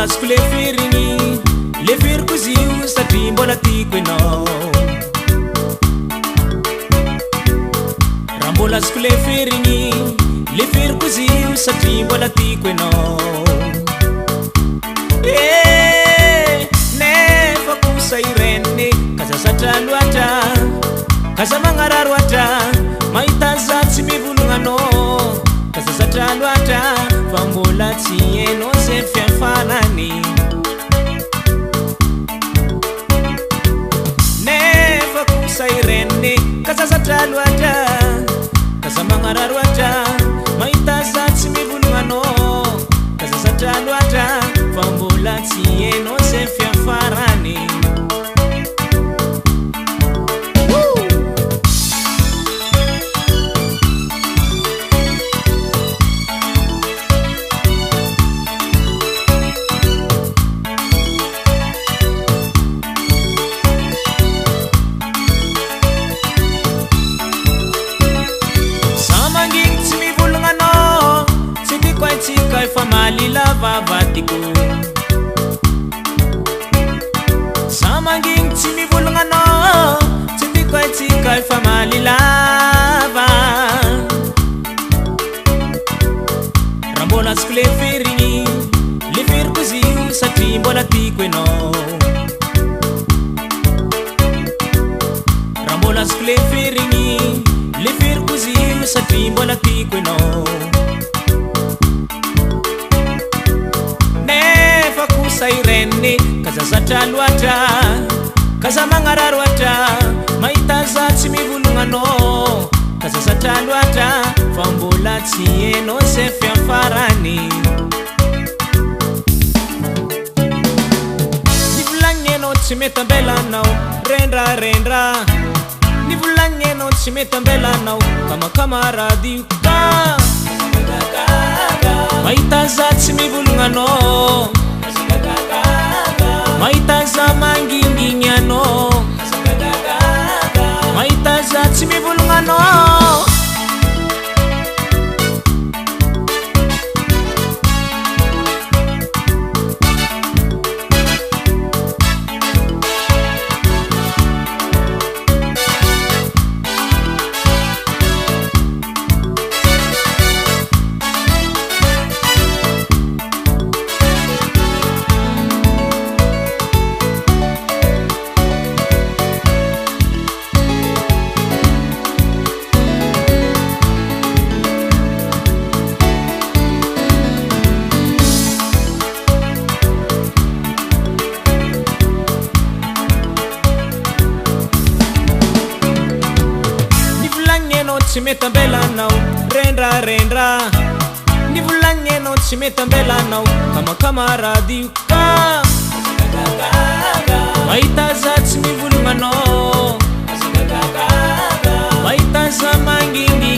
mbola azoko leferigny leferiko izy io satria mbola tiako enao raha mbola azoko leferigny leferiko izy io satria mbola tiako enao nefa kosa ireniny kaza zatra loatra kaza magnararo atra mahita za tsy mivolonanao kaza zatra loatra fa mbola tsy hainao zay fiafarany nefa kosa ireniny kaza zatra loatra kaza magnararo atra mahita za tsy mivolonanao kaza zatra loatra fa mbola tsy hainao zay fiafarany fa malilava vatiko samangigny tsy mivolagna tsy tiko atsika fa malilava raha mbola azoko leferigny leferiko izy io satria mbola tiako enao raha mbola azoko leferigny leferiko izy io satria mbola tiako enao ireniny kaza zatra loatra kaza magnararo atra mahita za tsy mivolonanao kaza zatra loatra fa mbola tsy hainao zay fiafarany nivolagny anao tsy mety ambelanao rendrarendra nivolagny anao tsy mety ambelanao kamakamarady io ka mahita za tsy mivolonanao mahita za mangingigny anao mahita za tsy mivolonanao tsy mety ambelanao rendrarendra nivolagny anao tsy mety ambelanao kamakamarady io ka mahita za tsy mivolonanao mahita za mangingy